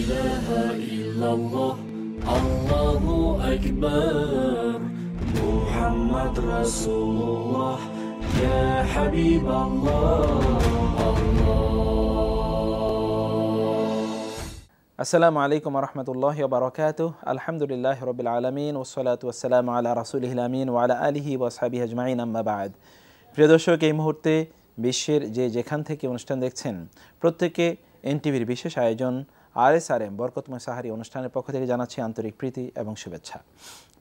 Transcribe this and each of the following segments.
ইলাহা ইল্লাল্লাহ আল্লাহু আকবার মুহাম্মদ রাসূলুল্লাহ ইয়া হাবিবাল্লাহ আসসালামু আলাইকুম রহমতুল্লাহি ওয়া বারাকাতুহু আলহামদুলিল্লাহি রাব্বিল আলামিন ওয়াসসালাতু ওয়াসসালামু আলা রাসূলিহিল আমিন ওয়া আলা আলিহি ওয়া আসহাবিহি আজমাইন আম্মা বা'দ। প্রিয় দর্শক, এই মুহূর্তে বিশ্বের যেখান থেকে অনুষ্ঠান দেখছেন প্রত্যেককে এনটিভির বিশেষ আয়োজন RSRM বরকতময় সাহারি অনুষ্ঠানের পক্ষ থেকে জানাচ্ছি আন্তরিক প্রীতি এবং শুভেচ্ছা।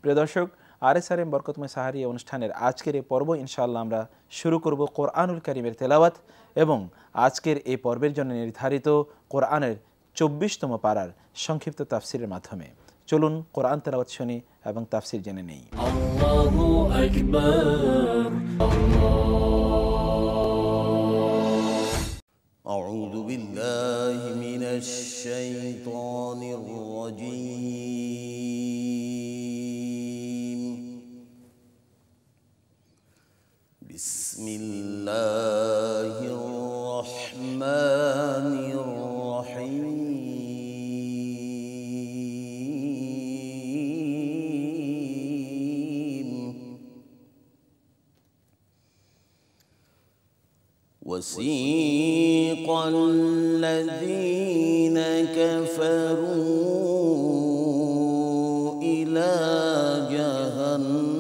প্রিয় দর্শক, RSRM বরকতময় সাহারি অনুষ্ঠানের আজকের এই পর্ব ইনশাআল্লাহ আমরা শুরু করব কোরআনুল কারীমের তেলাওয়াত এবং আজকের এই পর্বের জন্য নির্ধারিত কোরআনের 24তম পারার সংক্ষিপ্ত তাফসিরের মাধ্যমে। চলুন কোরআন তেলাওয়াত শুনি এবং তাফসির জেনে নেই। আল্লাহু আকবার أعوذ بالله من الشيطان الرجيم بسم الله الرحمن الرحيم وسيق الذين كفروا إلى جهنم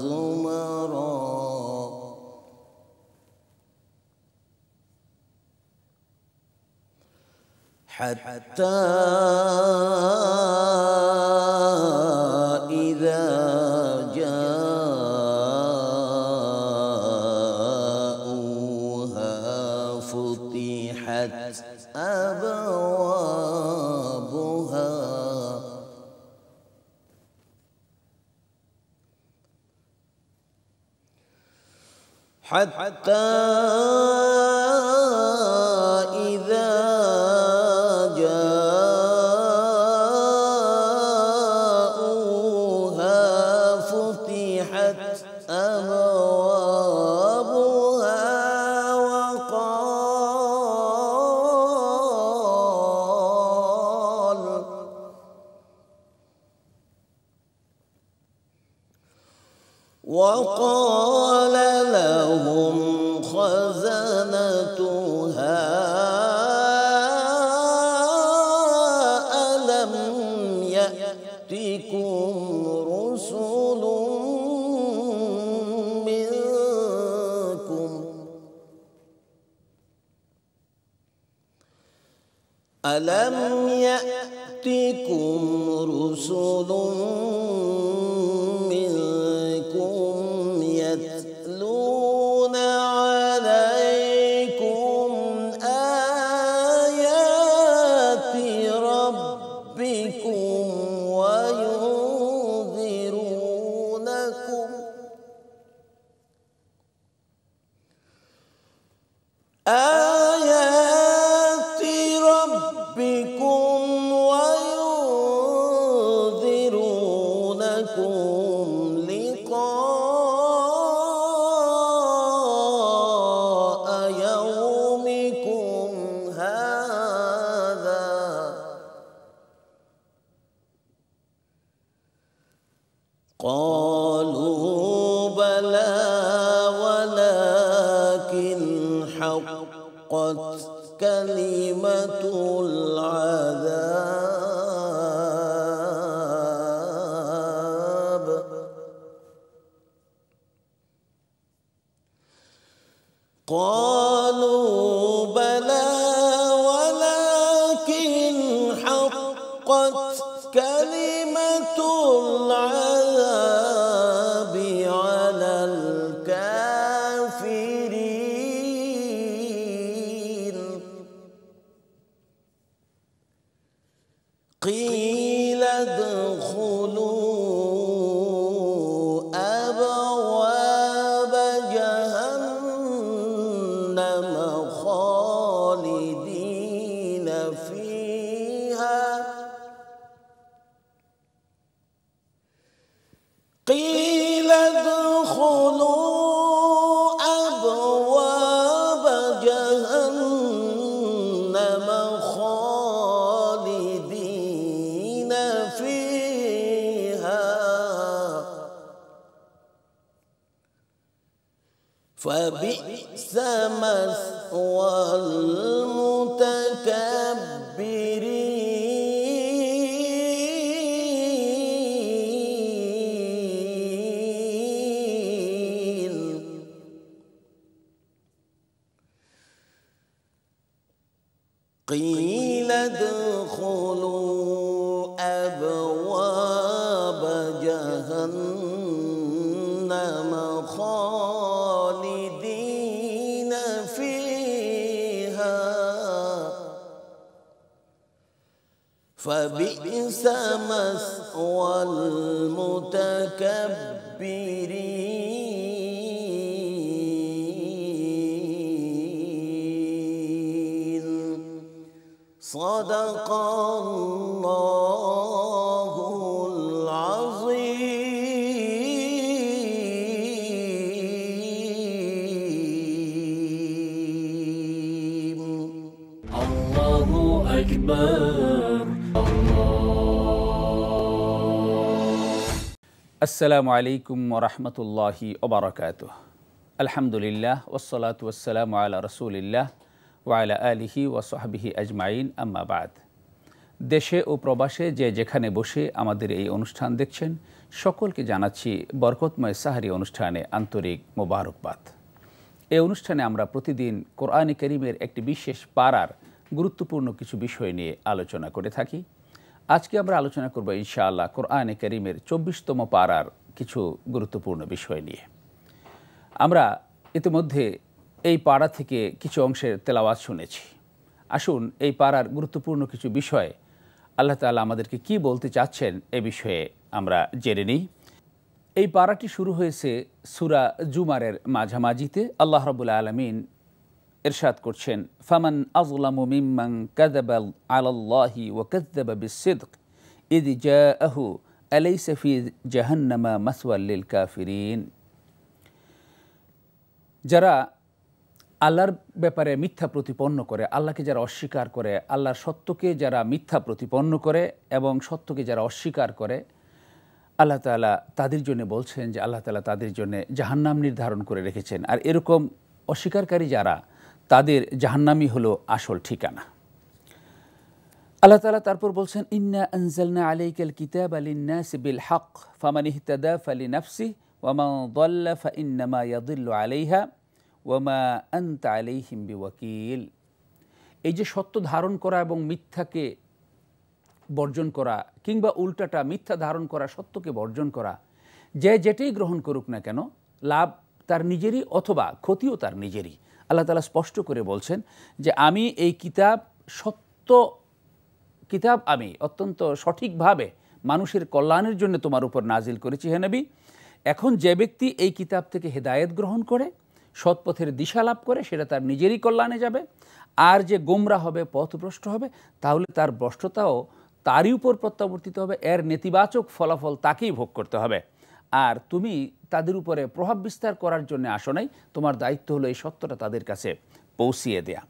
زمرا حتى إذا أبوابها حتى إذا جاءوها فتحت وقال لهم خزنتها ألم يأتكم رسل منكم ألم يأتكم رسل يتلون عليكم آيات ربكم وينذرونكم آيات ربكم وينذرونكم لقاء يومكم هذا قالوا بلى ولكن حقت كلمة العذاب قالوا بلى ولكن حقت كلمة العذاب على الكافرين قيل ادخلوا أبواب جهنم خالدين فيها قيل ادخلوا أبواب جهنم والمتكبرين قيل ادخلوا أبواب جهنم خالدين فيها فبئس مثوى المتكبرين صدق الله العظيم. الله أكبر. আসসালামু আলাইকুম ওয়া রাহমাতুল্লাহি ওয়া বারাকাতুহু। আলহামদুলিল্লাহ ওয়াসসালাতু ওয়াসসালামু আলা রাসূলিল্লাহ ওয়া আলা আলিহি ওয়া সাহবিহি আজমাইন, আম্মা বাদ। দেশে ও প্রবাসে যে যেখানে বসে আমাদের এই অনুষ্ঠান দেখছেন, সকলকে জানাচ্ছি বরকতময় সাহরি অনুষ্ঠানে আন্তরিক মোবারকবাদ। এই অনুষ্ঠানে আমরা প্রতিদিন কোরআনে কারীমের একটি বিশেষ পারার গুরুত্বপূর্ণ কিছু বিষয় নিয়ে আলোচনা করে থাকি। আজকে আমরা আলোচনা করব ইনশাআল্লাহ কোরআনে কারীমের ২৪তম পারার কিছু গুরুত্বপূর্ণ বিষয় নিয়ে। আমরা ইতিমধ্যে এই পারা থেকে কিছু অংশের তেলাওয়াত শুনেছি। আসুন এই পারার গুরুত্বপূর্ণ কিছু বিষয় আল্লাহ তাআলা আমাদেরকে কি বলতে চাচ্ছেন এ বিষয়ে আমরা জেনে নিই। এই পারাটি শুরু হয়েছে সূরা জুমারের মাঝামাঝিতে। আল্লাহ রাব্বুল আলামিন ইরশাদ করছেন, ফামান আযলামু মিম্মান কাযাবা আলাল্লাহি ওয়া কাযাবা বিসসিদক ইয জাআহু আলাইসা ফি জাহান্নামা মাসওয়াল লিল কাফিরিন। যারা আল্লাহর ব্যাপারে মিথ্যা প্রতিপন্ন করে, আল্লাহকে যারা অস্বীকার করে, আল্লাহর সত্যকে যারা মিথ্যা প্রতিপন্ন করে এবং সত্যকে যারা অস্বীকার করে, আল্লাহ তাআলা তাদের জন্য বলছেন যে আল্লাহ তাআলা তাদের জন্য জাহান্নাম নির্ধারণ করে রেখেছেন। আর এরকম অস্বীকারী যারা, তাদের জাহান্নামই হলো আসল ঠিকানা। আল্লাহ তাআলা তারপর বলছেন, ইন্না আনজালনা আলাইকাল কিতাবা লিন-নাসি বিল হক ফামান ইহতাদা ফালিনাফসিহি ওয়া মান দাল্লা ফাইন্নামা ইয়াদিল্লু আলাইহা ওয়া মা আনতা আলাইহিম বিওয়াকিল। এই যে সত্য ধারণ করা এবং মিথ্যাকে বর্জন করা, কিংবা উল্টাটা মিথ্যা ধারণ করা সত্যকে বর্জন করা, যে যেটাই গ্রহণ করুক না কেন, লাভ তার নিজেরই অথবা ক্ষতিও তার নিজেরই। আল্লাহ তাআলা স্পষ্ট করে বলছেন যে আমি এই সত্য কিতাব আমি অত্যন্ত সঠিকভাবে মানুষের কল্যাণের জন্য তোমার উপর নাজিল করেছি হে নবী। এখন যে ব্যক্তি এই কিতাব থেকে হেদায়েত গ্রহণ করে, সৎপথের দিশা লাভ করে, সেটা তার নিজেরই কল্যাণে যাবে। আর যে গোমরা হবে, পথভ্রষ্ট হবে, তাহলে তার ভ্রষ্টতাও তারই উপর প্রত্যাবর্তিত হবে, এর নেতিবাচক ফলাফল তাকেই ভোগ করতে হবে। আর তুমি তাদের উপরে প্রভাব বিস্তার করার জন্য আসো নাই, তোমার দায়িত্ব হলো এই সত্যটা তাদের কাছে পৌঁছিয়ে দেয়া।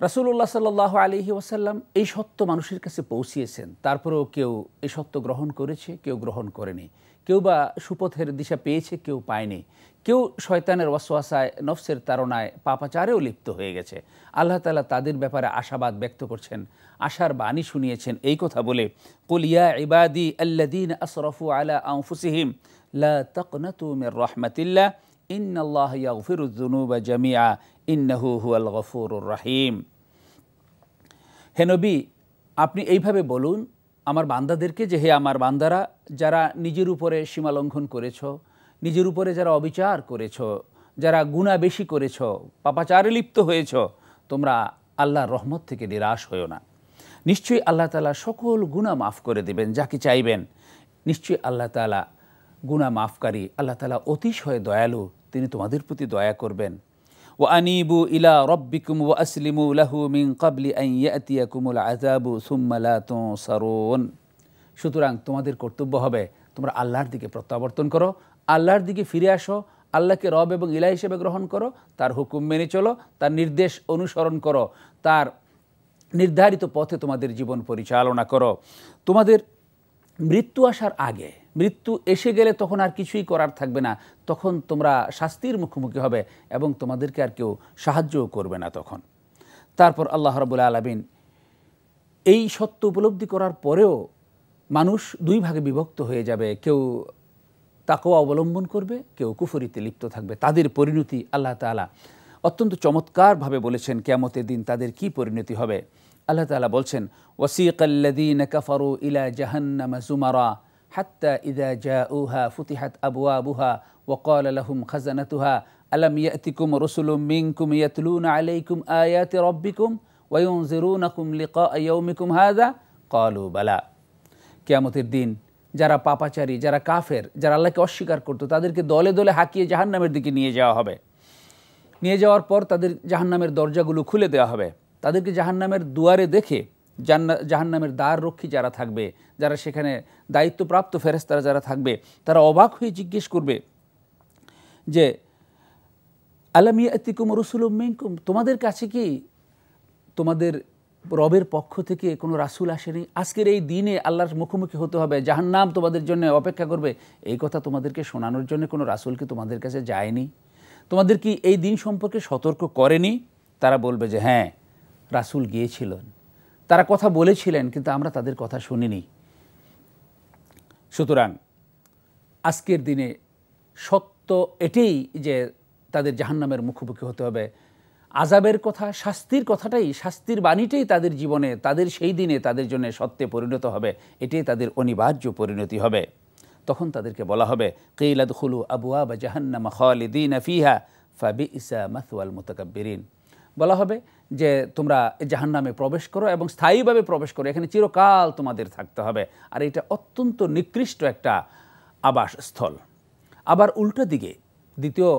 রাসূলুল্লাহ সাল্লাল্লাহু আলাইহি ওয়াসাল্লাম এই সত্য মানুষের কাছে পৌঁছিয়েছেন। তারপরেও কেউ এই সত্য গ্রহণ করেছে, কেউ গ্রহণ করেনি। কেউ বা সুপথের দিশা পেয়েছে, কেউ পায়নি। কেউ শয়তানের ওয়াসওয়াসায়, নফসের তাড়নায়, পাপাচারেও লিপ্ত হয়ে গেছে। আল্লাহ তাআলা তাদের ব্যাপারে আশাবাদ ব্যক্ত করছেন, আশার বাণী শুনিয়েছেন এই কথা বলে, কুল ইয়া ইবাদি আল্লাযীনা আসরাফু আলা আনফুসিহিম লা তাকনাতু মির রাহমাতিল্লাহ ইন্নাল্লাহা ইয়াগফিরুয যুনুবা জামিআ ইন্নাহু হুয়াল গফুরুর রহিম। হে নবী, আপনি এইভাবে বলুন আমার বান্দাদেরকে যে হে আমার বান্দারা, যারা নিজের উপরে সীমালঙ্ঘন করেছ, নিজের উপরে যারা অবিচার করেছ, যারা গুনাহ বেশি করেছ, পাপাচারে লিপ্ত হয়েছ, তোমরা আল্লাহর রহমত থেকে নিরাশ হয়েও না। নিশ্চয়ই আল্লাহ তাআলা সকল গুনাহ মাফ করে দেবেন যাকে চাইবেন। নিশ্চয়ই আল্লাহ তাআলা গুনাহ মাফকারী, আল্লাহ তাআলা অতিশয় দয়ালু, তিনি তোমাদের প্রতি দয়া করবেন। ওয়া আনিবু ইলা রাব্বিকুম ওয়া আসলিমু লাহু মিন ক্বাবলি আন ইয়াতিয়াকুমুল আযাবু সুম্মা লা তুনসারুন। সুতরাং তোমাদের কর্তব্য হবে তোমরা আল্লাহর দিকে প্রত্যাবর্তন করো, আল্লাহর দিকে ফিরে আসো, আল্লাহকে রব এবং ইলাহ হিসেবে গ্রহণ করো, তার হুকুম মেনে চলো, তার নির্দেশ অনুসরণ করো, তার নির্ধারিত পথে তোমাদের জীবন পরিচালনা করো। তোমাদের মৃত্যু আসার আগে, মৃত্যু এসে গেলে তখন আর কিছুই করার থাকবে না, তখন তোমরা শাস্তির মুখোমুখি হবে এবং তোমাদেরকে আর কেউ সাহায্যও করবে না তখন। তারপর আল্লাহ রাব্বুল আলামিন এই সত্য উপলব্ধি করার পরেও মানুষ দুই ভাগে বিভক্ত হয়ে যাবে, কেউ তাকওয়া অবলম্বন করবে, কেউ কুফরিতে লিপ্ত থাকবে। তাদের পরিণতি আল্লাহ তাআলা অত্যন্ত চমৎকারভাবে বলেছেন কিয়ামতের দিন তাদের কি পরিণতি হবে। আল্লাহ তাআলা বলছেন, ওয়াসিকাল্লাযীনা কাফারু ইলা জাহান্নামা যুমারা হাত্তা ইযা জাউহা ফুতিহাত আবওয়াবুহা ওয়া ক্বালা লাহুম খাজানাতুহা আলাম ইয়াতিকুম রাসূলুম মিনকুম ইয়াতলুনা আলাইকুম আয়াতি রাব্বিকুম ওয়া ইউনযিরুনাকুম লিকা ইয়াউমিকুম হাযা ক্বালু বালা। কিয়ামতের দিন যারা পাপাচারী, যারা কাফের, যারা আল্লাহকে অস্বীকার করত, তাদেরকে দলে দলে হাঁকিয়ে জাহান্নামের দিকে নিয়ে যাওয়া হবে। নিয়ে যাওয়ার পর তাদের জাহান্নামের দরজাগুলো খুলে দেওয়া হবে। তাদেরকে জাহান্নামের দুয়ারে দেখে জাহান্নামের দ্বার রক্ষী যারা থাকবে, যারা সেখানে দায়িত্বপ্রাপ্ত ফেরেশতারা যারা থাকবে, তারা অবাক হয়ে জিজ্ঞেস করবে যে আলাম ইয়াতিকুম রাসূলুম মিনকুম, তোমাদের কাছে কি তোমাদের রবের পক্ষ থেকে কোনো রাসূল আসেনি? আজকের এই দিনে আল্লাহর মুখোমুখি হতে হবে, জাহান্নাম তোমাদের জন্য অপেক্ষা করবে, এই কথা তোমাদেরকে শোনানোর জন্য কোনো রাসূল কি তোমাদের কাছে যায়নি? তোমাদের কি এই দিন সম্পর্কে সতর্ক করেনি? তারা বলবে যে হ্যাঁ, রাসূল গিয়েছিলেন, তারা কথা বলেছিলেন, কিন্তু আমরা তাদের কথা শুনিনি। সুতরাং আজকের দিনে সত্য এটাই যে তাদের জাহান্নামের মুখোমুখি হতে হবে। আযাবের কথা, শাস্তির কথাটাই, শাস্তির বাণীটাই তাদের জীবনে, তাদের সেই দিনে তাদের জন্য সত্যে পরিণত হবে, এটাই তাদের অনিবার্য পরিণতি হবে। তখন তাদেরকে বলা হবে কিলা দুখুলু আবওয়াব জাহান্নাম খালিদিনা ফিহা ফাবিইসা মাথওয়াল মুতাকাব্বিরিন। বলা হবে যে তোমরা জাহান্নামে প্রবেশ করো এবং স্থায়ীভাবে প্রবেশ করো, এখানে চিরকাল তোমাদের থাকতে হবে, আর এটা অত্যন্ত নিকৃষ্ট একটা আবাসস্থল। আবার উল্টো দিকে দ্বিতীয়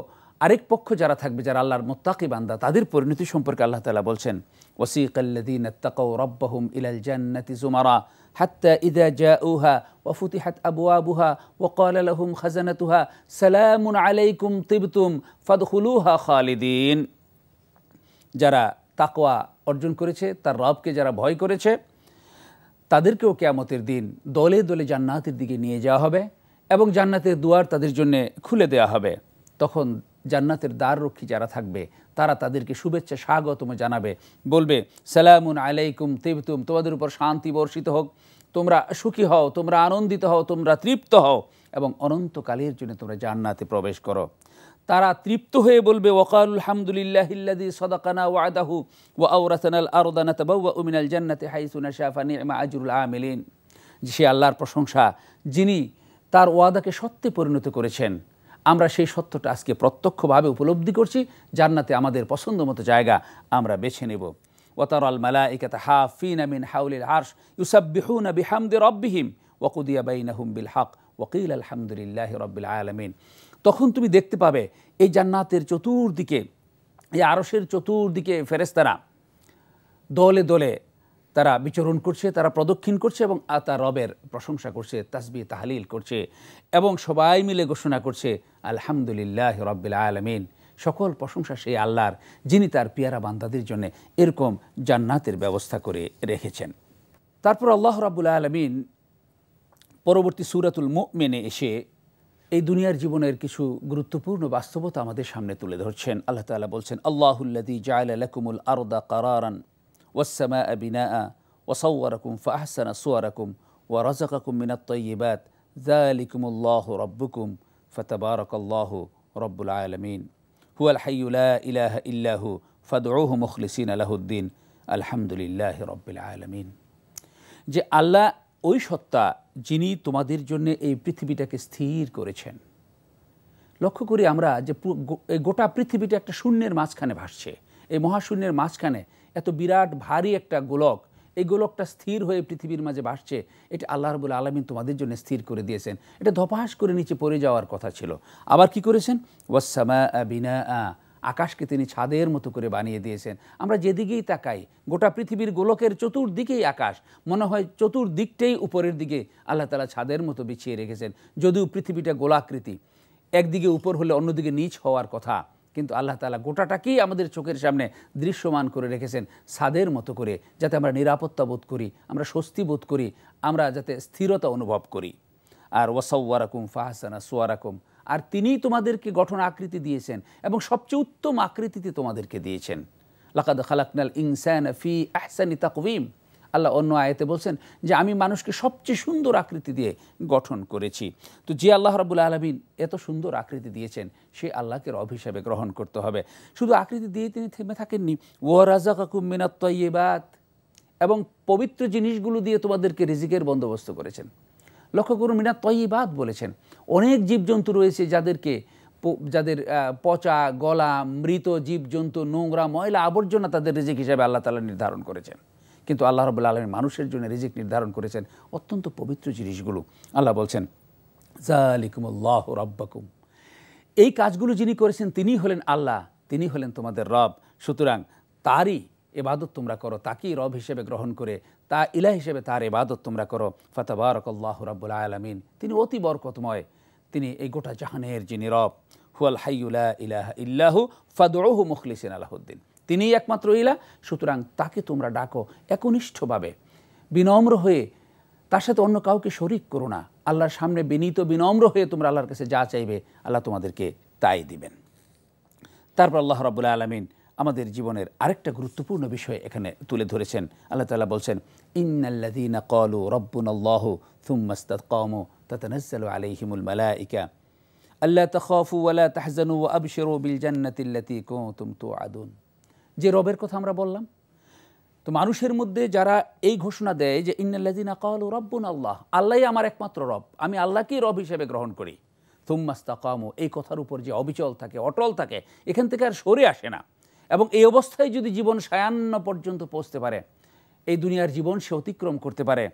আরেক পক্ষ যারা থাকবে, যারা আল্লাহর মুত্তাকি বান্দা, তাদের পরিণতি সম্পর্কে আল্লাহ তাআলা বলছেন, ওয়াসিকাল্লাযীনা তাকাউ রাব্বাহুম ইলাল জান্নাতি যুমারা হাত্তা ইযা জাউহা ওয়া ফুতিহাত আবওয়াবুহা ওয়া ক্বালা লাহুম খাজানাতুহা সালামুন আলাইকুম তিবতুম ফাদখুলুহা খালিদিন। যারা তাকওয়া অর্জন করেছে, তার রবকে যারা ভয় করেছে, তাদেরকেও কিয়ামতের দিন দলে দলে জান্নাতের দিকে নিয়ে যাওয়া হবে এবং জান্নাতের দুয়ার তাদের জন্য খুলে দেওয়া হবে। তখন জান্নাতের দ্বার রক্ষী যারা থাকবে, তারা তাদেরকে শুভেচ্ছা স্বাগতম জানাবে, বলবে সালামুন আলাইকুম তিবতুম, তোমাদের উপর শান্তি বর্ষিত হোক, তোমরা সুখী হও, তোমরা আনন্দিত হও, তোমরা তৃপ্ত হও এবং অনন্তকালের জন্য তোমরা জান্নাতে প্রবেশ করো। তারা তৃপ্ত হয়ে বলবে ওয়াকালুল হামদুলিল্লাহিল্লাযী সাদাকানা ওয়াদাহু ওয়া আওরাসানাল আরদা নাতাবাওয়াউ মিনাল জান্নাতি হাইসু নাশা ফানি'মা আজরুল আমিলিন। সে আল্লাহর প্রশংসা যিনি তার ওয়াদাকে সত্যে পরিণত করেছেন। আমরা সেই সত্যটা আজকে প্রত্যক্ষভাবে উপলব্ধি করছি, জান্নাতে আমাদের পছন্দ মতো জায়গা আমরা বেছে নেব। ওয়াতারাল মালাইকাতা হাফিনা মিন হাওলিল আরশ ইউসাব্বিহুনা বিহামদি রাব্বিহিম ওয়া কুদিয়া বাইনাহুম বিল হক ওয়া কিলা আলহামদুলিল্লাহি রাব্বিল আলামিন। তখন তুমি দেখতে পাবে এই জান্নাতের চতুর্দিকে, এই আরশের চতুর্দিকে ফেরেশতারা দলে দলে তারা বিচরণ করছে, তারা প্রদক্ষিণ করছে এবং তার রবের প্রশংসা করছে, তাসবিহ তাহলিল করছে এবং সবাই মিলে ঘোষণা করছে আলহামদুলিল্লাহি রাব্বিল আলামিন। সকল প্রশংসা সেই আল্লাহর, যিনি তার পিয়ারা বান্দাদের জন্য এরকম জান্নাতের ব্যবস্থা করে রেখেছেন। তারপর আল্লাহ রাব্বুল আলামিন পরবর্তী সূরাতুল মুমিনে এসে এই দুনিয়ার জীবনের কিছু গুরুত্বপূর্ণ বাস্তবতা আমাদের সামনে তুলে ধরছেন। আল্লাহ তাআলা বলছেন, আল্লাহুল্লাযী জাআলা লাকুমুল আরদা কারারান ওয়াস-সামাআ বিনাআ ওয়া সাওয়ারাকুম ফাআহসানা সুওয়ারাকুম ওয়া রাযাকাকুম মিনাত তাইয়্যিবাত যালিকুমুল্লাহু রাব্বুকুম ফাতাবারাকাল্লাহু রাব্বুল আলামিন হুয়াল হাইয়্যু লা ইলাহা ইল্লাহু ফাদউহু মুখলিসিনা লাহুদ্দিন আলহামদুলিল্লাহি রাব্বিল আলামিন। যে আল্লাহ ওই সত্তা যিনি তোমাদের জন্য এই পৃথিবীটাকে স্থির করেছেন। লক্ষ্য করি আমরা যে গোটা পৃথিবীটা একটা শূন্যের মাঝখানে ভাসছে, এই মহাশূন্যের মাঝখানে এত বিরাট ভারী একটা গোলক, এই গোলকটা স্থির হয়ে পৃথিবীর মাঝে ভাসছে, এটা আল্লাহ রাব্বুল আলামিন তোমাদের জন্য স্থির করে দিয়েছেন। এটা ধপাস করে নিচে পড়ে যাওয়ার কথা ছিল, আবার কি করেছেন, ওয়াস-সামাআ বিনাআ, আকাশকে তিনি ছাদের মতো করে বানিয়ে দিয়েছেন। আমরা যেদিকেই তাকাই গোটা পৃথিবীর গোলকের চতুর্দিকেই আকাশ, মনে হয় চতুর্দিকটাই উপরের দিকে আল্লাহ তাআলা ছাদের মতো বিছিয়ে রেখেছেন। যদিও পৃথিবীটা গোলাকৃতি, একদিকে উপর হলে অন্যদিকে নিচ হওয়ার কথা, কিন্তু আল্লাহ তাআলা গোটাটাকেই আমাদের চোখের সামনে দৃশ্যমান করে রেখেছেন ছাদের মতো করে, যাতে আমরা নিরাপত্তা বোধ করি, আমরা স্বস্তি বোধ করি, আমরা যাতে স্থিরতা অনুভব করি। আর ওয়াসাওয়ারাকুম ফাহসানা সুওয়ারাকুম, আর তিনিই তোমাদেরকে গঠন আকৃতি দিয়েছেন এবং সবচেয়ে উত্তম আকৃতিতে তোমাদেরকে দিয়েছেন। লাকাদ খালাকনাল ইনসানা ফি আহসানি তাকওয়িম, আল্লাহ অন্য আয়াতে বলছেন যে আমি মানুষকে সবচেয়ে সুন্দর আকৃতি দিয়ে গঠন করেছি। তো যে আল্লাহ রাব্বুল আলামিন এত সুন্দর আকৃতি দিয়েছেন, সেই আল্লাহকে রব হিসেবে গ্রহণ করতে হবে। শুধু আকৃতি দিয়ে তিনি থেমে থাকেননি, ওয়া রাযাকাকুম মিনাত তাইয়্যিবাত, এবং পবিত্র জিনিসগুলো দিয়ে তোমাদেরকে রিজিকের বন্দোবস্ত করেছেন। লক্ষ্য করুন, মিনাত তাইয়্যিবাত বলেছেন। অনেক জীবজন্তু রয়েছে যাদের পচা গলা, মৃত জীবজন্তু, নোংরা ময়লা আবর্জনা তাদের রিজিক হিসেবে আল্লাহ তাআলা নির্ধারণ করেছেন। কিন্তু আল্লাহ রাব্বুল আলামিন মানুষের জন্য রিজিক নির্ধারণ করেছেন অত্যন্ত পবিত্র জিনিসগুলো। আল্লাহ বলছেন যালিকুমুল্লাহু রাব্বাকুম, এই কাজগুলো যিনি করেছেন তিনিই হলেন আল্লাহ, তিনি হলেন তোমাদের রব। সুতরাং তারই ইবাদত তোমরা করো, তাকেই রব হিসেবে গ্রহণ করে তা ইলাহ হিসেবে তার ইবাদত তোমরা করো। ফাতাবারাকাল্লাহু রাব্বুল আলামিন, তিনি অতি বরকতময়, তিনি এই গোটা জাহানের যিনি রব। হুয়াল হাইয়্যু লা ইলাহা ইল্লাহু ফাদউহু মুখলিসিনা লাহুদ্দিন, তিনিই একমাত্র ইলাহ। সুতরাং তাকে তোমরা ডাকো একনিষ্ঠভাবে, বিনম্র হয়ে, তার সাথে অন্য কাউকে শরিক করো না। আল্লাহর সামনে বিনীত বিনম্র হয়ে তোমরা আল্লাহর কাছে যা চাইবে আল্লাহ তোমাদেরকে তাই দিবেন। তারপর আল্লাহ রাব্বুল আলামিন আমাদের জীবনের আরেকটা গুরুত্বপূর্ণ বিষয় এখানে তুলে ধরেছেন। আল্লাহ তাআলা বলছেন ইন্নাল্লাযীনা ক্বালু রাব্বুনাল্লাহু থুম্মা ইসতাকামু তাতানাজ্জালু আলাইহিমুল মালায়েকা আল্লা তাখাফু ওয়া লা তাহজানু ওয়া আবশিরু বিল জান্নাতিল্লাতী কুনতুম তুআদুন। যে রবের কথা আমরা বললাম, তো মানুষের মধ্যে যারা এই ঘোষণা দেয় যে ইন্নাল্লাযীনা ক্বালু রাব্বুনাল্লাহ, আল্লাহই আমার একমাত্র রব, আমি আল্লাহকেই রব হিসেবে গ্রহণ করি, থুম্মা ইসতাকামু, এই কথার উপর যে অবিচল থাকে, অটল থাকে, এখান থেকে আর সরে আসে না, এবং এই অবস্থায় যদি জীবন সায়ান্ন পর্যন্ত পৌঁছতে পারে, এই দুনিয়ার জীবন সে অতিক্রম করতে পারে,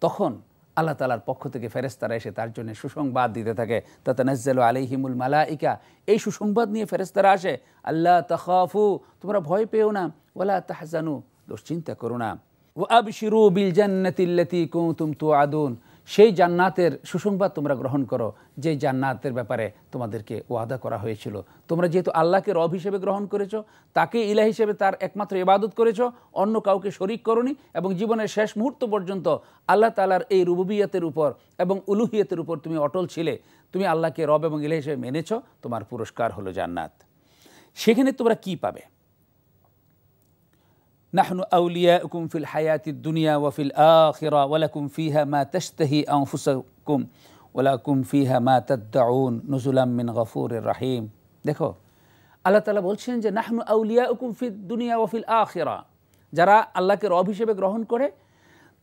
তখন আল্লাহ তাআলার পক্ষ থেকে ফেরেশতারা এসে তার জন্য সুসংবাদ দিতে থাকে। তাতানাজ্জালু আলাইহিমুল মালাইকা, এই সুসংবাদ নিয়ে ফেরেশতারা আসে, আল্লা তাখাফু, তোমরা ভয় পেও না, ওয়ালা তাহজানু, দুশ্চিন্তা করো না, ওয়া আবশিরু বিল জান্নাতিল্লাতী কুনতুম তুআদুন, সেই জান্নাতের সুসংবাদ তোমরা গ্রহণ করো, যে জান্নাতের ব্যাপারে তোমাদেরকে ওয়াদা করা হয়েছিল। তোমরা যেহেতু আল্লাহকে রব হিসেবে গ্রহণ করেছো, তাকে ইলাহ হিসেবে তার একমাত্র ইবাদত করেছো, অন্য কাউকে শরিক করনি, এবং জীবনের শেষ মুহূর্ত পর্যন্ত আল্লাহ তাআলার এই রুবুবিয়তের উপর এবং উলুহিয়তের উপর তুমি অটল ছিলে, তুমি আল্লাহকে রব এবং ইলাহ হিসেবে মেনেছো, তোমার পুরস্কার হলো জান্নাত। সেখানে তোমরা কি পাবে? নাহনু আউলিয়াউকুম ফিল হায়াতিদ দুনিয়া ওয়া ফিল আখিরা ওয়া লাকুম ফিহা মা তাশতাহি আনফুসুকুম ওয়া লাকুম ফিহা মা তাদউন নুজুলাম মিন গফুরির রহিম। দেখো, আল্লাহ তাআলা বলছেন যে নাহনু আউলিয়াউকুম ফিদ দুনিয়া ওয়া ফিল আখিরা, যারা আল্লাহকে রব হিসেবে গ্রহণ করে,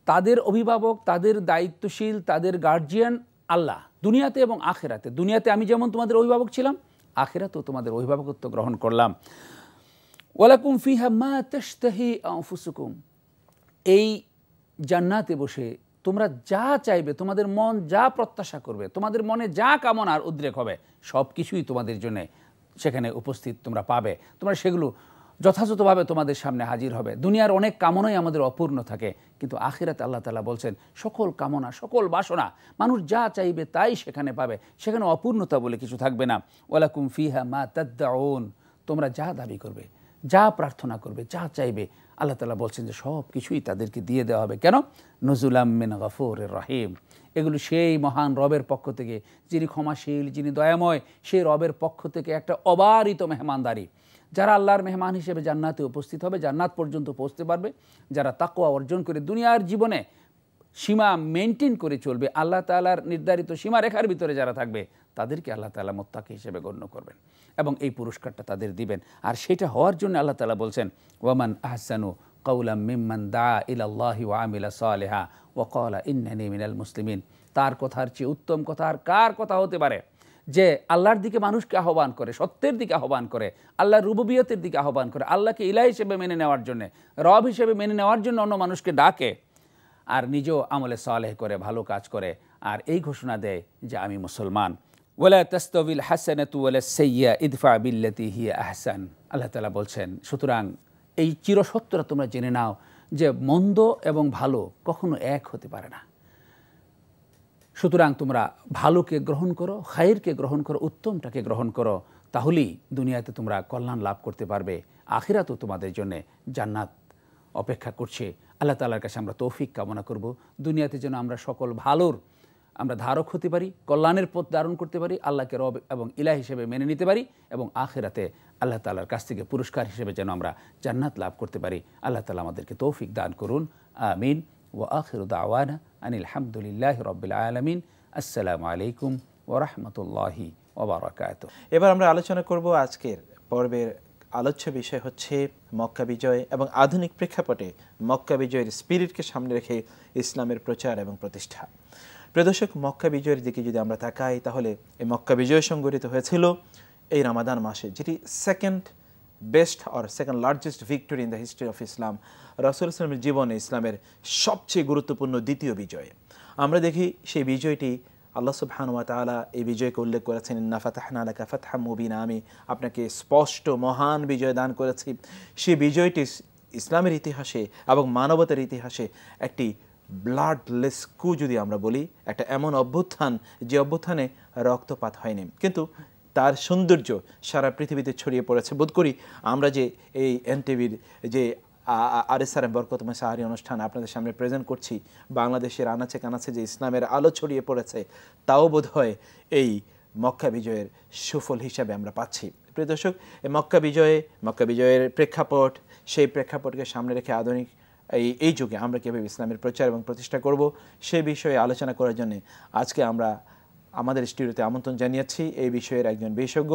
তাদের অভিভাবক, তাদের দায়িত্বশীল, তাদের গার্জিয়ান আল্লাহ, দুনিয়াতে এবং আখিরাতে। দুনিয়াতে আমি যেমন তোমাদের অভিভাবক ছিলাম, আখিরাতেও তোমাদের অভিভাবকত্ব গ্রহণ করলাম। ওয়ালাকুম ফিহা মা তাশতাহি আনফুসুকুম, এই জান্নাতে বসে তোমরা যা চাইবে, তোমাদের মন যা প্রত্যাশা করবে, তোমাদের মনে যা কামনার উদ্রেক হবে, সব কিছুই তোমাদের জন্য সেখানে উপস্থিত তোমরা পাবে। তোমরা সেগুলো যথাযথভাবে তোমাদের সামনে হাজির হবে। দুনিয়ার অনেক কামনাই আমাদের অপূর্ণ থাকে, কিন্তু আখিরাতে আল্লাহ তাআলা বলছেন সকল কামনা, সকল বাসনা, মানুষ যা চাইবে তাই সেখানে পাবে, সেখানে অপূর্ণতা বলে কিছু থাকবে না। ওয়ালাকুম ফিহা মা তাদউন, তোমরা যা দাবি করবে, যা প্রার্থনা করবে, যা চাইবে, আল্লাহ তাআলা বলছেন যে সব কিছুই তাদেরকে দিয়ে দেওয়া হবে। কেন? নুজুলাম মিন গফুরির রহিম, এগুলো সেই মহান রবের পক্ষ থেকে, যিনি ক্ষমাশীল, যিনি দয়াময়, সেই রবের পক্ষ থেকে একটা অবারিত মেহমানদারি। যারা আল্লাহর মেহমান হিসেবে জান্নাতে উপস্থিত হবে, জান্নাত পর্যন্ত পৌঁছতে পারবে, যারা তাকওয়া অর্জন করে দুনিয়ার জীবনে সীমা মেনটেন করে চলবে, আল্লাহ তাআলার নির্ধারিত সীমারেখার ভিতরে যারা থাকবে, তাদেরকে আল্লাহ তাআলা মুত্তাকি হিসেবে গণ্য করবেন এবং এই পুরস্কারটা তাদের দিবেন। আর সেটা হওয়ার জন্য আল্লাহ তাআলা বলছেন ওয়ামান আহসানু কাওলাম মিম্মান দা ইলাল্লাহি ওয়া আমিলা সালিহা ওয়া ক্বালা ইন্নানি মিনাল মুসলিমিন। তার কথার চেয়ে উত্তম কথা আর কার কথা হতে পারে, যে আল্লাহর দিকে মানুষকে আহ্বান করে, সত্যের দিকে আহ্বান করে, আল্লাহর রুবুবিয়তের দিকে আহ্বান করে, আল্লাহকে ইলাহ হিসেবে মেনে নেওয়ার জন্য, রব হিসেবে মেনে নেওয়ার জন্য অন্য মানুষকে ডাকে, আর নিজেও আমলে সালেহ করে, ভালো কাজ করে, আর এই ঘোষণা দেয় যে আমি মুসলমান। ওয়ালা তাস্তাবিল হাসানাতু ওয়ালা সাইয়্যা ইদফা বিল্লাতি হিয়া আহসান। আল্লাহ তাআলা বলছেন, সুতরাং এই চিরসত্যটা তোমরা জেনে নাও যে মন্দ এবং ভালো কখনো এক হতে পারে না। সুতরাং তোমরা ভালোকে গ্রহণ করো, খায়রকে গ্রহণ করো, উত্তমটাকে গ্রহণ করো, তাহলেই দুনিয়াতে তোমরা কল্যাণ লাভ করতে পারবে, আখিরাতেও তোমাদের জন্য জান্নাত অপেক্ষা করছে। আল্লাহ তাআলার কাছে আমরা তৌফিক কামনা করব, দুনিয়াতে যেন আমরা সকল ভালোর আমরা ধারক হতে পারি, কল্যাণের পথ ধারণ করতে পারি, আল্লাহকে রব এবং ইলাহ হিসেবে মেনে নিতে পারি, এবং আখিরাতে আল্লাহ তাআলার কাছ থেকে পুরস্কার হিসেবে যেন আমরা জান্নাত লাভ করতে পারি। আল্লাহ তাআলা আমাদেরকে তৌফিক দান করুন, আমিন। ওয়া আখিরু দাওয়ানা আনিল হামদুলিল্লাহি রাব্বিল আলামিন। আসসালামু আলাইকুম ওয়া রাহমাতুল্লাহি ওয়া বারাকাতুহু। এবার আমরা আলোচনা করব আজকের পর্বের আলোচ্য বিষয় হচ্ছে মক্কা বিজয় এবং আধুনিক প্রেক্ষাপটে মক্কা বিজয়ের স্পিরিটকে সামনে রেখে ইসলামের প্রচার এবং প্রতিষ্ঠা। প্রিয় দর্শক, মক্কা বিজয়ের দিকে যদি আমরা তাকাই তাহলে এই মক্কা বিজয় সংঘটিত হয়েছিল এই রমাদান মাসে, যেটি second best or second largest victory in the history of Islam. রাসূল ইসলামের জীবনে ইসলামের সবচেয়ে গুরুত্বপূর্ণ দ্বিতীয় বিজয়। আমরা দেখি সেই বিজয়টি আল্লাহ সুবহানাহু ওয়া তাআলা এই বিজয়কে উল্লেখ করেছেন, ইন্না ফাতাহনা লাকা ফাতহাম মুবিনা, আমি আপনাকে স্পষ্ট মহান বিজয় দান করেছি। সেই বিজয়টি ইসলামের ইতিহাসে এবং মানবতার ইতিহাসে একটি ব্লাডলেস কু যদি আমরা বলি, একটা এমন অভ্যুত্থান যে অভ্যুত্থানে রক্তপাত হয়নি, কিন্তু তার সৌন্দর্য সারা পৃথিবীতে ছড়িয়ে পড়েছে। বোধ করি আমরা যে এই এনটিভির যে RSRM বরকতময় সাহারি অনুষ্ঠান আপনাদের সামনে প্রেজেন্ট করছি, বাংলাদেশের আনাচে কানাচে যে ইসলামের আলো ছড়িয়ে পড়েছে, তাও বোধ হয় এই মক্কা বিজয়ের সুফল হিসাবে আমরা পাচ্ছি। প্রিয় দর্শক, এই মক্কা বিজয়ের প্রেক্ষাপট, সেই প্রেক্ষাপটকে সামনে রেখে আধুনিক এই যুগে আমরা কীভাবে ইসলামের প্রচার এবং প্রতিষ্ঠা করব, সে বিষয়ে আলোচনা করার জন্য আজকে আমরা আমাদের স্টুডিওতে আমন্ত্রণ জানিয়েছি এই বিষয়ের একজন বিশেষজ্ঞ,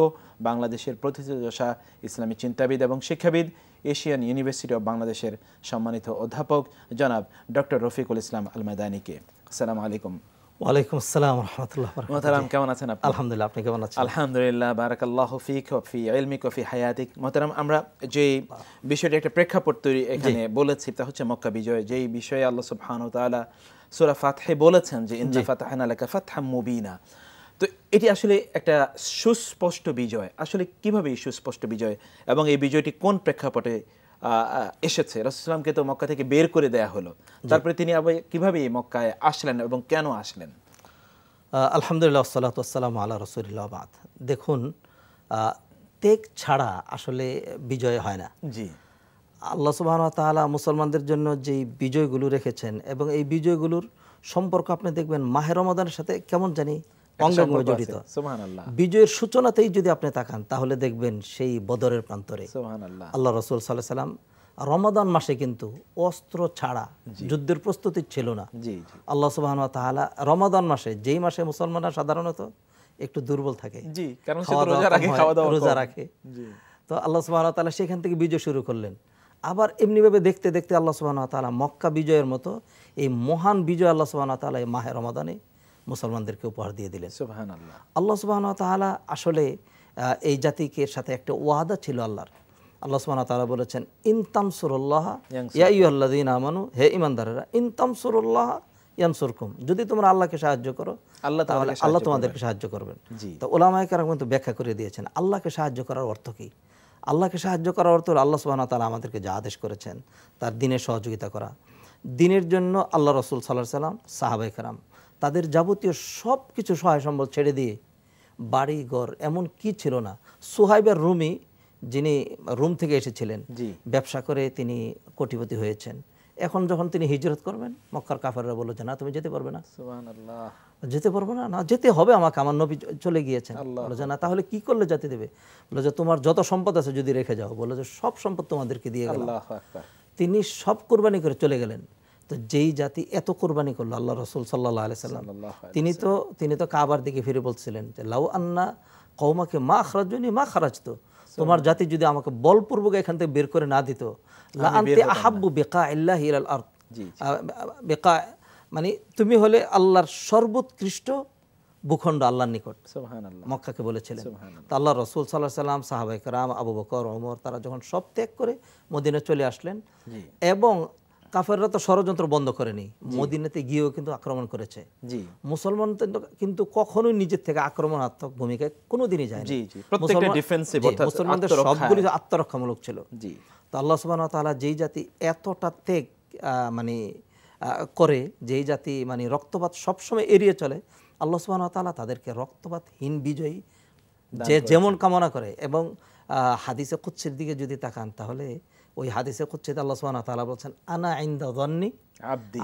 বাংলাদেশের প্রথিতযশা ইসলামী চিন্তাবিদ এবং শিক্ষাবিদ, এশিয়ান ইউনিভার্সিটি অব বাংলাদেশের সম্মানিত অধ্যাপক জনাব ডক্টর রফিকুল ইসলাম আল মাদানীকে। আসসালামু আলাইকুম। ওয়ালাইকুম আসসালাম ওয়া রাহমাতুল্লাহি ওয়া বারাকাতুহু। মোহতারাম, কেমন আছেন আপনি? আলহামদুলিল্লাহ, আপনি কেমন আছেন? আলহামদুলিল্লাহ, বারাকাল্লাহু ফিক ওয়া ফি ইলমিক ওয়া ফি হায়াতিক। মোহতারাম, আমরা যে বিষয়টা একটা প্রেক্ষাপট তৈরি এখানে বলেছি তা হচ্ছে মক্কা বিজয়, যেই বিষয়ে আল্লাহ সুবহানাহু ওয়া তাআলা সূরা ফাতহে বলেছেন যে ইন্না ফাতাহনা লাকা ফাতহাম মুবিনা। তো এটি আসলে একটা সুস্পষ্ট বিজয়। আসলে কিভাবে এই সুস্পষ্ট বিজয় এবং এই বিজয়টি কোন প্রেক্ষাপটে এসেছে? রাসূলুল্লাহ সাল্লাল্লাহু আলাইহি ওয়াসাল্লাম কে তো মক্কা থেকে বের করে দেয়া হলো, তারপরে তিনি আবার কিভাবে এই মক্কায় আসলেন এবং কেন আসলেন? আলহামদুলিল্লাহ, ওয়াসসালাতু ওয়াসসালামু আলা রাসূলিল্লাহ, বাদ। দেখুন, ত্যাগ ছাড়া আসলে বিজয় হয় না। জি, আল্লাহ সুবহানাহু ওয়া তাআলা মুসলমানদের জন্য যেই বিজয়গুলো রেখেছেন এবং এই বিজয়গুলোর সম্পর্ক আপনি দেখবেন মাহে রমাদানের সাথে কেমন জানি অঙ্গাঙ্গিভাবে জড়িত। সুবহানাল্লাহ। বিজয়ের সূচনাতেই যদি আপনি তাকান তাহলে দেখবেন সেই বদরের প্রান্তরে সুবহানাল্লাহ আল্লাহ রাসূল সাল্লাল্লাহু আলাইহি সাল্লাম রমাদান মাসে কিন্তু অস্ত্র ছাড়া যুদ্ধের প্রস্তুতি ছিল না। জি, আল্লাহ সুবহানাহু ওয়া তাআলা রমাদান মাসে, যেই মাসে মুসলমানরা সাধারণত একটু দুর্বল থাকে, জি, কারণ সে রোজা রাখে, জি, তো আল্লাহ সুবহানাহু ওয়া তাআলা সেখান থেকে বিজয় শুরু করলেন। আবার এমনিভাবে দেখতে দেখতে আল্লাহ সুবহানাহু ওয়া তাআলা মক্কা বিজয়ের মতো এই মহান বিজয় আল্লাহ সুবহানাহু ওয়া তাআলা এই মাহে রমাদানে মুসলমানদেরকে উপহার দিয়ে দিলেন। সুবহানাল্লাহ। আল্লাহ সুবহানাহু ওয়া তাআলা আসলে এই জাতিকে সাথে একটা ওয়াদা ছিল আল্লাহর। আল্লাহ সুবহানাহু ওয়া তাআলা বলেছেন, ইন তানসুরুল্লাহ ইয়া আইয়ুহাল্লাযীনা আমানু, হে ঈমানদারেরা, ইন তানসুরুল্লাহ ইয়ানসুরকুম, যদি তোমরা আল্লাহকে সাহায্য করো আল্লাহ তোমাদেরকে সাহায্য করবেন। তো উলামায়ে কেরাম কিন্তু ব্যাখ্যা করে দিয়েছেন আল্লাহকে সাহায্য করার অর্থ কি। আল্লাহকে সাহায্য করার অর্থ হলো আল্লাহ সুবহানাহু ওয়া তাআলা আমাদেরকে যা আদেশ করেছেন তার দ্বীনের সহযোগিতা করা। দ্বীনের জন্য আল্লাহ রাসূল সাল্লাল্লাহু আলাইহি সাল্লাম, সাহাবায়ে কেরাম তাদের যাবতীয় সব কিছু সহায় সম্বল ছেড়ে দিয়ে, বাড়ি ঘর এমন কি ছিল না। সুহাইবের রুমি, যিনি রুম থেকে এসেছিলেন, ব্যবসা করে তিনি কোটিপতি হয়েছেন, এখন যখন তিনি হিজরত করবেন মক্কার কাফেররা বলল যে না, তুমি যেতে পারবে না। সুবহানাল্লাহ। যেতে পারবো না, না যেতে হবে আমাকে, আমার নবী চলে গিয়েছেন। বলে যে না, তাহলে কি করলে যেতে দেবে? বলে যে তোমার যত সম্পদ আছে যদি রেখে যাও। বলে যে সব সম্পদ তোমাদেরকে দিয়ে গেলাম। আল্লাহু আকবার। তিনি সব কুরবানি করে চলে গেলেন। তো যেই জাতি এত কুরবানি করলো, আল্লাহ রাসূল সাল্লাল্লাহু আলাইহি সাল্লাম তিনি তো কাবার দিকে ফিরে বলছিলেন যে লাউ আন্না কওমাকে মা আখরাজুনি মা খারাজতু, তোমার জাতি যদি আমাকে বলপূর্বক এখান থেকে বের করে না দিত, লা আনতি আহাব্বু বিকাইল্লাহি ইলাল আরদ, বিকা মানে তুমি হলে আল্লাহর সর্বোৎকৃষ্ট ভূখণ্ড আল্লাহর নিকট। সুবহানাল্লাহ। মক্কাকে বলেছিলেন। তো আল্লাহ রাসূল সাল্লাল্লাহু আলাইহি সাল্লাম, সাহাবায়ে কেরাম, আবু বকর, ওমর, তারা যখন সব ত্যাগ করে মদিনায় চলে আসলেন, এবং কাফেররা তো ষড়যন্ত্র বন্ধ করেনি, মদিনাতে গিয়েও কিন্তু আক্রমণ করেছে। মুসলমান কিন্তু কখনোই নিজের থেকে আক্রমণাত্মক ভূমিকায় কোনোদিনই যায়নি। মুসলমানদের সবগুলি আত্মরক্ষামূলক ছিল। তো আল্লাহ সুবহানাহু ওয়া তাআলা যেই জাতি এতটা ত্যাগ মানে করে, যেই জাতি মানে রক্তপাত সবসময় এড়িয়ে চলে, আল্লাহ সুবহানাহু ওয়া তাআলা তাদেরকে রক্তপাতহীন বিজয়ী যে যেমন কামনা করে। এবং হাদিসে কুদসির দিকে যদি তাকান তাহলে ওই হাদিসে কুদসিতে আল্লাহ সুবহানাহু ওয়া তাআলা বলছেন আনা ইনদা যান্নি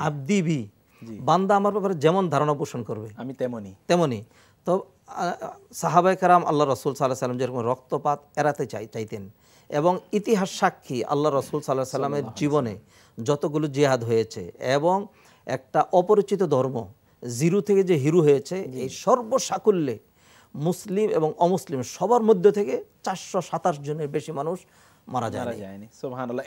আবদি বি, বান্দা আমার ব্যাপারে যেমন ধারণা পোষণ করবে আমি তেমনি। তো সাহাবায়ে কেরাম আল্লাহ রাসূল সাল্লাল্লাহু আলাইহি সাল্লাম যেরকম রক্তপাত এড়াতে চাইতেন, এবং ইতিহাস সাক্ষী আল্লাহ রাসূল সাল্লাল্লাহু আলাইহি সাল্লামের জীবনে যতগুলো জিহাদ হয়েছে এবং একটা অপরিচিত ধর্ম জিরো থেকে যে হিরো হয়েছে, এই সর্বসাকুল্যে মুসলিম এবং অমুসলিম সবার মধ্যে থেকে 427 জনের বেশি মানুষ মারা যায়নি। সুবহানাল্লাহ,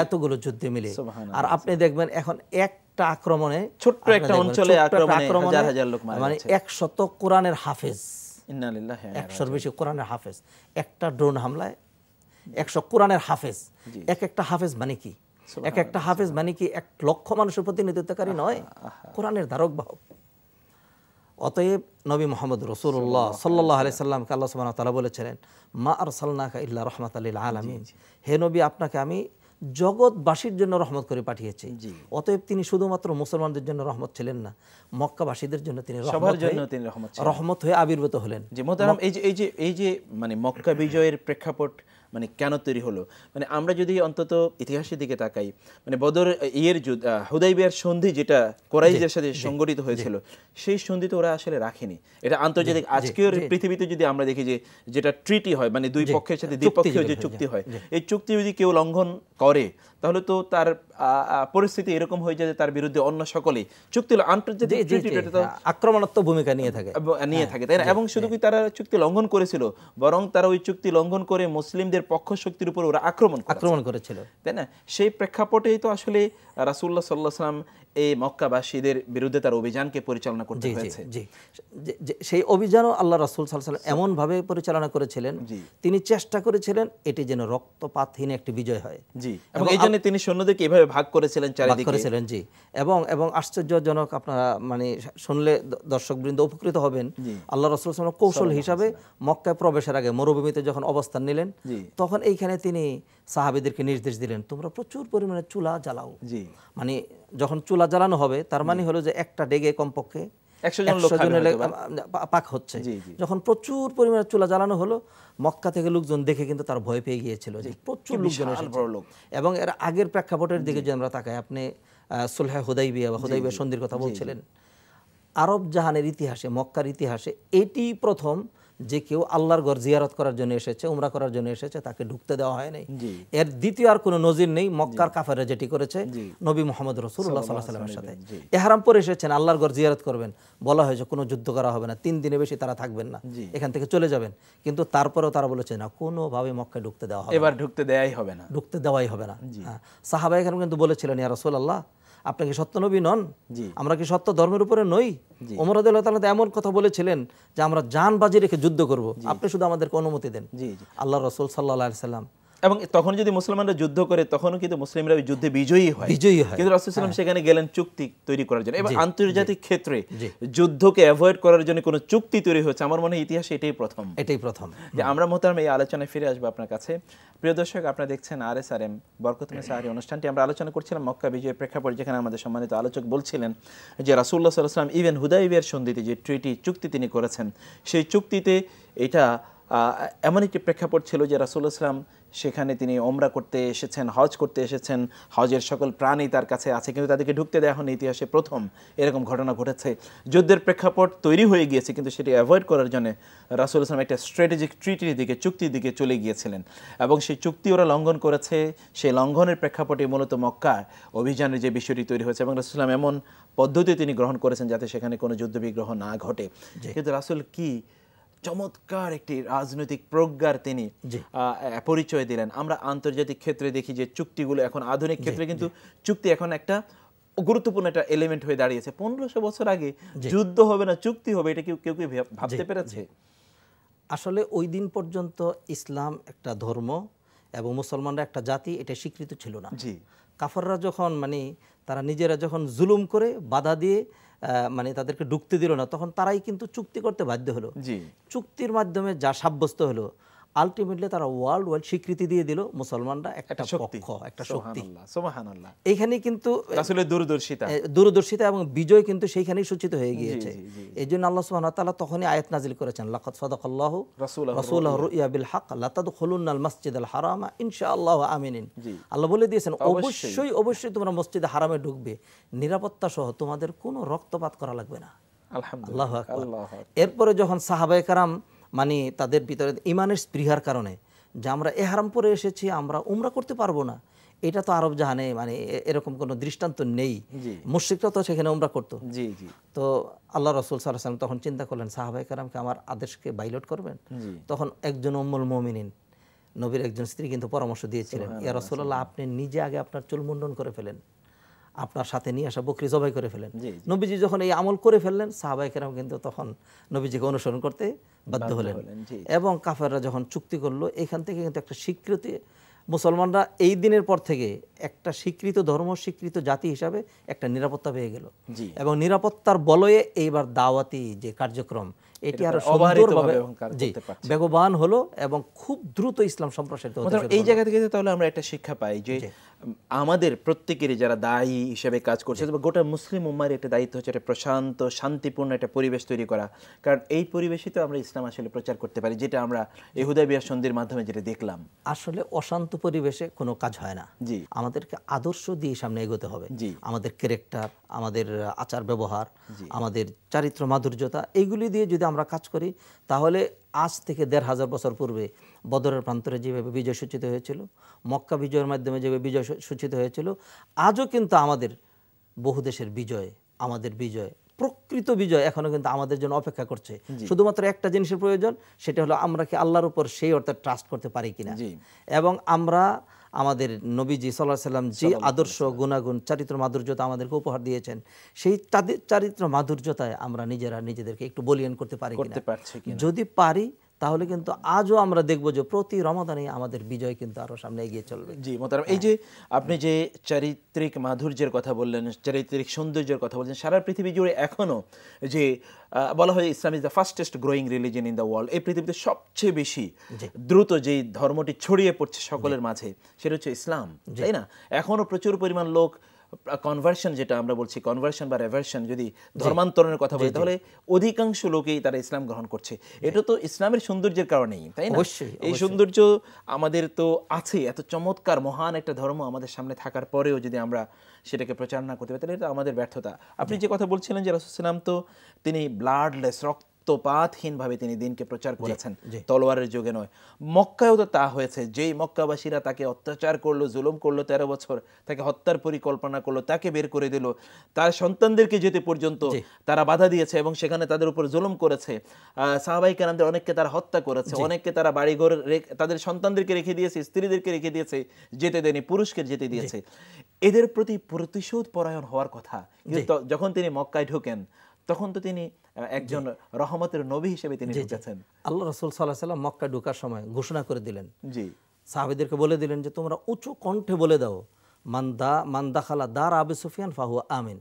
এতগুলো যুদ্ধে মিলে। আর আপনি দেখবেন এখন একটা আক্রমণে, ছোট্ট একটা অঞ্চলে আক্রমণে হাজার লোক মারা মানে 100 কোরআনের হাফেজ, ইন্না লিল্লাহি 100 বেশি কোরআনের হাফেজ, একটা ড্রোন হামলায় 100 কোরআনের হাফেজ। একটা হাফেজ মানে কি? একটা হাফেজ মানে কি 1 লক্ষ মানুষের প্রতিনিধিত্বকারী নয়, কোরআনের ধারক বাহক। অতএব নবী মুহাম্মদ রাসূলুল্লাহ সাল্লাল্লাহু আলাইহি সাল্লামকে আল্লাহ সুবহানাহু ওয়া তাআলা বলেছিলেন মা আরসালনাকা ইল্লা রাহমাতাল লিল আলামিন, হে নবী আপনাকে আমি জগৎবাসীর জন্য রহমত করে পাঠিয়েছি। অতএব তিনি শুধুমাত্র মুসলমানদের জন্য রহমত ছিলেন না, মক্কাবাসীদের জন্য তিনি রহমত হয়ে আবির্ভূত হলেন। যে মোহতারাম, এই যে মানে মক্কা বিজয়ের প্রেক্ষাপট মানে কেন তৈরি হলো, মানে আমরা যদি অন্তত ইতিহাসের দিকে তাকাই, মানে বদর হুদাইবিয়ার সন্ধি যেটা কুরাইশদের সাথে সংগঠিত হয়েছিল, সেই সন্ধি তো ওরা আসলে রাখেনি। এটা আন্তর্জাতিক আজকের পৃথিবীতে যদি আমরা দেখি যে যেটা ট্রিটি হয়, মানে দুই পক্ষের সাথে দ্বিপক্ষীয় যে চুক্তি হয়, এই চুক্তি যদি কেউ লঙ্ঘন করে তাহলে তো তার পরিস্থিতি এরকম হয়ে যায় যে তার বিরুদ্ধে অন্য সকলেই চুক্তি আন্তর্জাতিক আক্রমণাত্মক ভূমিকা নিয়ে থাকে, তাই না? এবং শুধু কি তারা চুক্তি লঙ্ঘন করেছিল, বরং তারা ওই চুক্তি লঙ্ঘন করে মুসলিমদের পক্ষ শক্তির উপর ওরা আক্রমণ করেছিল, তাই না? সেই প্রেক্ষাপটেই তো আসলে রাসূলুল্লাহ সাল্লাল্লাহু আলাইহি ওয়াসাল্লাম এই মক্কাবাসীদের বিরুদ্ধে তার অভিযানকে পরিচালনা করতে হয়েছে। সেই অভিযানও আল্লাহ রাসূল সাল্লাল্লাহু আলাইহি ওয়াসাল্লাম এমন ভাবে পরিচালনা করেছিলেন, তিনি চেষ্টা করেছিলেন এটি যেন রক্তপাতহীন একটি বিজয় হয়। এবং এই জন্য তিনি সৈন্যদেরকে এভাবে ভাগ করেছিলেন চারিদিকে। এবং আশ্চর্যজনক, আপনারা মানে শুনলে দর্শকবৃন্দ উপকৃত হবেন, আল্লাহ রাসূল সাল্লাল্লাহু আলাইহি ওয়াসাল্লাম কৌশল হিসাবে মক্কায় প্রবেশের আগে মরুভূমিতে যখন অবস্থান নিলেন, তখন এইখানে তিনি সাহাবীদেরকে নির্দেশ দিলেন তোমরা প্রচুর পরিমাণে চুলা জ্বালাও। মানে যখন চুলা জ্বালানো হবে তার মানে হলো যে একটা ডেগে কমপক্ষে 100 জনের পাক হচ্ছে। যখন প্রচুর পরিমাণে চুলা জ্বালানো হলো, মক্কা থেকে লোকজন দেখে কিন্তু তার ভয় পেয়ে গিয়েছিল যে প্রচুর লোকজন এসেছে। এবং এর আগের প্রেক্ষাপটের দিকে যদি আমরা তাকাই, আপনি সুলহ হুদাইবিয়া বা হুদাইবিয়া সন্ধির কথা বলছিলেন, আরব জাহানের ইতিহাসে, মক্কার ইতিহাসে এটি প্রথম যে কেউ আল্লাহর ঘর জিয়ারত করার জন্য এসেছে, উমরা করার জন্য এসেছে, তাকে ঢুকতে দেওয়া হয় নাই। এর দ্বিতীয় আর কোনো নজির নেই। মক্কার কাফেররা যেটি করেছে নবী মুহাম্মদ রাসূলুল্লাহ সাল্লাল্লাহু আলাইহি ওয়াসাল্লামের সাথে ইহরাম পরে এসেছেন, আল্লাহর ঘর জিয়ারত করবেন, বলা হয়েছে কোনো যুদ্ধ করা হবে না, 3 দিনের বেশি তারা থাকবেন না, এখান থেকে চলে যাবেন। কিন্তু তারপরেও তারা বলেছে না, কোনোভাবে মক্কায় ঢুকতে দেওয়া হবে, এবার ঢুকতে দেওয়াই হবে না। সাহাবায়ে কেরাম কিন্তু বলেছিলেন ইয়া রাসূলুল্লাহ আপনি কি সত্য নবী নন? আমরা কি সত্য ধর্মের উপরে নই? ওমর রাদিয়াল্লাহু তাআলা এমন কথা বলেছিলেন যে আমরা জান বাজি রেখে যুদ্ধ করব, আপনি শুধু আমাদেরকে অনুমতি দেন। আল্লাহ রাসূল সাল্লাল্লাহু আলাইহি সাল্লাম, এবং তখন যদি মুসলমানরা যুদ্ধ করে তখনও কিন্তু মুসলিমরা ওই যুদ্ধে বিজয়ী হয়। কিন্তু রাসূল সাল্লাল্লাহু আলাইহি ওয়াসাল্লাম সেখানে গেলেন চুক্তি তৈরি করার জন্য। এবং আন্তর্জাতিক ক্ষেত্রে যুদ্ধকে অ্যাভয়েড করার জন্য কোনো চুক্তি তৈরি হয়েছে, আমার মনে হয় ইতিহাসে এটাই প্রথম। যে আমরা মোহতারাম এই আলোচনায় ফিরে আসবো আপনার কাছে। প্রিয় দর্শক, আপনারা দেখছেন RSRM বরকতময় সাহারি অনুষ্ঠানটি। আমরা আলোচনা করছিলাম মক্কা বিজয়ের প্রেক্ষাপট, যেখানে আমাদের সম্মানিত আলোচক বলছিলেন যে রাসূলুল্লাহ সাল্লাল্লাহু আলাইহি ওয়াসাল্লাম ইভেন হুদাইবিয়ার সন্ধিতে যে চুক্তি তিনি করেছেন, সেই চুক্তিতে এটা এমন একটি প্রেক্ষাপট ছিল যে রাসূলুল্লাহ সাল্লাল্লাহু আলাইহি ওয়াসাল্লাম সেখানে তিনি ওমরা করতে এসেছেন, হজ করতে এসেছেন, হজের সকল প্রাণী তার কাছে আছে, কিন্তু তাদেরকে ঢুকতে দেওয়া হয়নি। ইতিহাসে প্রথম এরকম ঘটনা ঘটেছে। যুদ্ধের প্রেক্ষাপট তৈরি হয়ে গিয়েছে, কিন্তু সেটি অ্যাভয়েড করার জন্য রাসূলুল্লাহ সাল্লাল্লাহু আলাইহি ওয়াসাল্লাম একটা স্ট্র্যাটেজিক ট্রিটির দিকে, চুক্তির দিকে চলে গিয়েছিলেন, এবং সেই চুক্তি ওরা লঙ্ঘন করেছে। সেই লঙ্ঘনের প্রেক্ষাপটে মূলত মক্কা অভিযানের যে বিষয়টি তৈরি হয়েছে, এবং রাসূলুল্লাহ সাল্লাল্লাহু আলাইহি ওয়াসাল্লাম এমন পদ্ধতি তিনি গ্রহণ করেছেন যাতে সেখানে কোনো যুদ্ধ বিগ্রহ না ঘটে। কিন্তু রাসূল কি চমৎকার একটি রাজনৈতিক প্রজ্ঞার তিনি পরিচয় দিলেন। আমরা আন্তর্জাতিক ক্ষেত্রে দেখি যে চুক্তিগুলো এখন আধুনিক ক্ষেত্রে কিন্তু চুক্তি এখন একটা গুরুত্বপূর্ণ একটা এলিমেন্ট হয়ে দাঁড়িয়েছে। 1500 বছর আগে যুদ্ধ হবে না, চুক্তি হবে, এটা কেউ ভাবতে পেরেছে? আসলে ওই দিন পর্যন্ত ইসলাম একটা ধর্ম এবং মুসলমানরা একটা জাতি, এটা স্বীকৃত ছিল না। কাফেররা যখন মানে তারা নিজেরা যখন জুলুম করে বাধা দিয়ে মানে তাদেরকে ঢুকতে দিল না, তখন তারাই কিন্তু চুক্তি করতে বাধ্য হলো। চুক্তির মাধ্যমে যা সাব্যস্ত হলো, আলটিমেটলি তারা ওয়ার্ল্ড ওয়াইড স্বীকৃতি দিয়ে দিল মুসলমানরা একটা শক্তি, পক্ষ, একটা শক্তি। সুবহানাল্লাহ, সুবহানাল্লাহ। এইখানে কিন্তু রাসূলের দূরদর্শিতা, দূরদর্শিতা এবং বিজয় কিন্তু সেইখানেই সূচিত হয়ে গিয়েছে। জি, জি। এই জন্য আল্লাহ সুবহানাহু ওয়া তাআলা তখনই আয়াত নাজিল করেছেন, লাকাদ সাদাকাল্লাহু রাসূলাহু রাসূলাহু রুইয়া বিল হক লাতাদখুলুন্নাল মাসজিদাল হারামা ইনশাআল্লাহু আমিনিন। জি। আল্লাহ বলে দিয়েছেন অবশ্যই তোমরা মসজিদে হারামে ঢুকবে, নিরাপত্তা সহ, তোমাদের কোনো রক্তপাত করা লাগবে না। আলহামদুলিল্লাহ, আল্লাহু আকবার। আল্লাহু আকবার। এরপরে যখন সাহাবায়ে কেরাম মানে তাদের ভিতরে ইমানের স্পৃহার কারণে যে আমরা এহরাম পরে এসেছি, আমরা উমরা করতে পারবো না, এটা তো আরব জাহানে মানে এরকম কোনো দৃষ্টান্ত নেই। মুশরিকরা তো সেখানে উমরা করতো। জি জি। তো আল্লাহ রাসূল সাল্লাল্লাহু আলাইহি ওয়াসাল্লাম তখন চিন্তা করলেন, সাহাবায়ে কেরামকে আমার আদেশকে বাইলট করবেন? তখন একজন উম্মুল মুমিনিন, নবীর একজন স্ত্রী কিন্তু পরামর্শ দিয়েছিলেন, ইয়া রাসূলুল্লাহ, আপনি নিজে আগে আপনার চুল মুন্ডন করে ফেলেন, আপনার সাথে নিয়ে আসা বকরি জবাই করে ফেলেন। নবীজি যখন এই আমল করে ফেললেন, সাহাবায়ে কেরাম কিন্তু তখন নবীজিকে অনুসরণ করতে বাধ্য হলেন। এবং কাফেররা যখন চুক্তি করলো, এখান থেকে কিন্তু একটা স্বীকৃতি, মুসলমানরা এই দিনের পর থেকে একটা স্বীকৃত ধর্ম, স্বীকৃত জাতি হিসাবে একটা নিরাপত্তা পেয়ে গেল। এবং নিরাপত্তার বলয়ে এইবার দাওয়াতি যে কার্যক্রম, এটি আরো সুন্দরভাবে বেগবান হলো এবং খুব দ্রুত ইসলাম সম্প্রসারিত হতে শুরু করলো। এই জায়গা থেকে তাহলে আমরা একটা শিক্ষা পাই যে আমাদের প্রত্যেকেরই যারা দায়ী হিসেবে কাজ করছে, গোটা মুসলিম উম্মার একটা দায়িত্ব হচ্ছে একটা প্রশান্ত, শান্তিপূর্ণ একটা পরিবেশ তৈরি করা। কারণ এই পরিবেশই তো আমরা ইসলাম আসলে প্রচার করতে পারি, যেটা আমরা এই হুদায়বিয়া সন্ধির মাধ্যমে যেটা দেখলাম। আসলে অশান্ত পরিবেশে কোনো কাজ হয় না। জি। আমাদেরকে আদর্শ দিয়ে সামনে এগোতে হবে। আমাদের ক্যারেক্টার, আমাদের আচার ব্যবহার, আমাদের চারিত্র মাধুর্যতা, এইগুলি দিয়ে যদি আমরা কাজ করি, তাহলে আজ থেকে ১৫০০ বছর পূর্বে বদরের প্রান্তরে যেভাবে বিজয় সূচিত হয়েছিল, মক্কা বিজয়ের মাধ্যমে যেভাবে বিজয় সূচিত হয়েছিল, আজও কিন্তু আমাদের বহু দেশের বিজয়, আমাদের বিজয়, প্রকৃত বিজয় এখনো কিন্তু আমাদের জন্য অপেক্ষা করছে। শুধুমাত্র একটা জিনিসের প্রয়োজন, সেটা হলো আমরা কি আল্লাহর উপর সেই অর্থে ট্রাস্ট করতে পারি কিনা, এবং আমরা আমাদের নবীজি সাল্লাল্লাহু আলাইহি সাল্লাম যে আদর্শ, গুণাগুণ, চারিত্র মাধুর্যতা আমাদেরকে উপহার দিয়েছেন, সেই চারিত্র মাধুর্যতায় আমরা নিজেদেরকে একটু বলিয়ান করতে পারি কিনা। যদি পারি, তাহলে কিন্তু আজও আমরা দেখব যে প্রতি রমাদানে আমাদের বিজয় কিন্তু আরো সামনে এগিয়ে চলবে। জি মোহতারাম, এই যে আপনি যে চারিত্রিক মাধুর্যের কথা বললেন, চারিত্রিক সৌন্দর্যের কথা বলছেন, সারা পৃথিবী জুড়ে এখনো যে বলা হয় Islam is the fastest growing religion in the world, এই পৃথিবীতে সবচেয়ে বেশি দ্রুত যেই ধর্মটি ছড়িয়ে পড়ছে সকলের মাঝে, সেটা হচ্ছে ইসলাম, তাই না? এখনো প্রচুর পরিমাণ লোক কনভার্সন, যেটা আমরা বলছি কনভার্সন বা রেভার্সন, যদি ধর্মান্তরণের কথা বলি, তাহলে অধিকাংশ লোকেই তারা ইসলাম গ্রহণ করছে। এটা তো ইসলামের সৌন্দর্যের কারণেই, তাই না? এই সৌন্দর্য আমাদের তো আছে, এত চমৎকার মহান একটা ধর্ম আমাদের সামনে থাকার পরেও যদি আমরা সেটাকে প্রচার না করতে পারি, তাহলে এটা আমাদের ব্যর্থতা। আপনি যে কথা বলছিলেন যে রাসূলুল্লাহ সাল্লাল্লাহু আলাইহি ওয়াসাল্লাম তো তিনি ব্লাডলেস, রক্তপাতহীনভাবে তিনি দিনকে প্রচার করেছেন, তলোয়ারের যুগে নয়। মক্কায়ও তো তা হয়েছে, যেই মক্কাবাসীরা তাকে অত্যাচার করলো, জুলুম করলো, 13 বছর তাকে হত্যার পরিকল্পনা করলো, তাকে বের করে দিল, তার সন্তানদেরকে যেতে পর্যন্ত তারা বাধা দিয়েছে এবং সেখানে তাদের উপর জুলুম করেছে। সাহাবায়ে কেরামদের অনেককে তারা হত্যা করেছে, অনেককে তারা বাড়িঘর তাদের সন্তানদেরকে রেখে দিয়েছে, স্ত্রীদেরকে রেখে দিয়েছে, যেতে দেয়নি, পুরুষকে যেতে দিয়েছে। এদের প্রতি প্রতিশোধ পরায়ণ হওয়ার কথা, কিন্তু যখন তিনি মক্কায় ঢোকেন, তখন তো তিনি একজন রহমতের নবী হিসেবে তিনি ঢুকেছেন। আল্লাহ রাসূল সাল্লাল্লাহু আলাইহি ওয়াসাল্লাম মক্কা ঢোকার সময় ঘোষণা করে দিলেন, সাহাবীদেরকে বলে দিলেন যে তোমরা উঁচু কণ্ঠে বলে দাও, মান দাখালা দার আবু সুফিয়ান ফাহুয়া আমিন।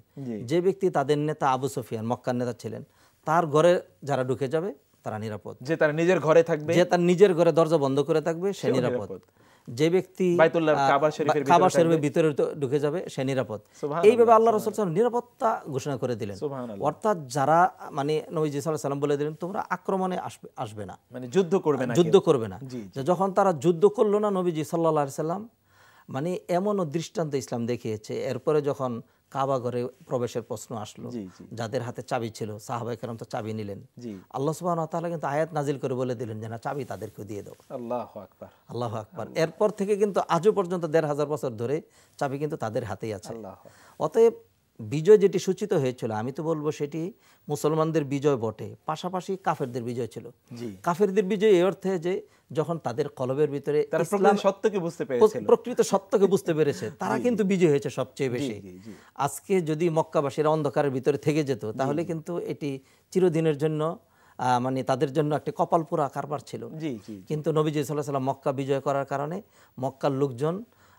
যে ব্যক্তি তাদের নেতা আবু সুফিয়ান, মক্কার নেতা ছিলেন, তার ঘরে যারা ঢুকে যাবে তারা নিরাপদ। যে তার নিজের ঘরে থাকবে, যে তার নিজের ঘরে দরজা বন্ধ করে থাকবে, সে নিরাপদ। যে ব্যক্তি কাবা শরীফের ভিতরে ঢুকে যাবে, সে নিরাপদ। এইভাবে আল্লাহ রাসূল সাল্লাল্লাহু আলাইহি ওয়াসাল্লাম নিরাপত্তা ঘোষণা করে দিলেন। অর্থাৎ যারা মানে নবীজি সাল্লাল্লাহু আলাইহি ওয়াসাল্লাম বলে দিলেন তোমরা আক্রমণে আসবে না, মানে যুদ্ধ করবে না। যখন তারা যুদ্ধ করলো না, নবীজি সাল্লাল্লাহু আলাইহি ওয়াসাল্লাম মানে এমনও দৃষ্টান্ত ইসলাম দেখিয়েছে। এরপরে যখন কাবা ঘরে প্রবেশের প্রশ্ন আসলো, যাদের হাতে চাবি ছিল, সাহাবায়ে কেরাম তো চাবি নিলেন। আল্লাহ সুবহানাহু ওয়া তাআলা কিন্তু আয়াত নাজিল করে বলে দিলেন যে না, চাবি তাদেরকে দিয়ে দাও। আল্লাহু আকবার, আল্লাহু আকবার। এরপর থেকে কিন্তু আজও পর্যন্ত ১৫০০ বছর ধরে চাবি কিন্তু তাদের হাতেই আছে। অতএব বিজয় যেটি সূচিত হয়েছিল, আমি তো বলবো সেটি মুসলমানদের বিজয় বটে, পাশাপাশি কাফেরদের বিজয় ছিল। কাফেরদের বিজয় এই অর্থে যে যখন তাদের কলবের ভিতরে প্রকৃত সত্যকে বুঝতে পেরেছে, তারা কিন্তু বিজয় হয়েছে সবচেয়ে বেশি। আজকে যদি মক্কাবাসীরা অন্ধকারের ভিতরে থেকে যেত, তাহলে কিন্তু এটি চিরদিনের জন্য মানে তাদের জন্য একটা কপালপোড়া কারবার ছিল। কিন্তু নবীজি সাল্লাল্লাহু আলাইহি ওয়াসাল্লাম মক্কা বিজয় করার কারণে মক্কার লোকজন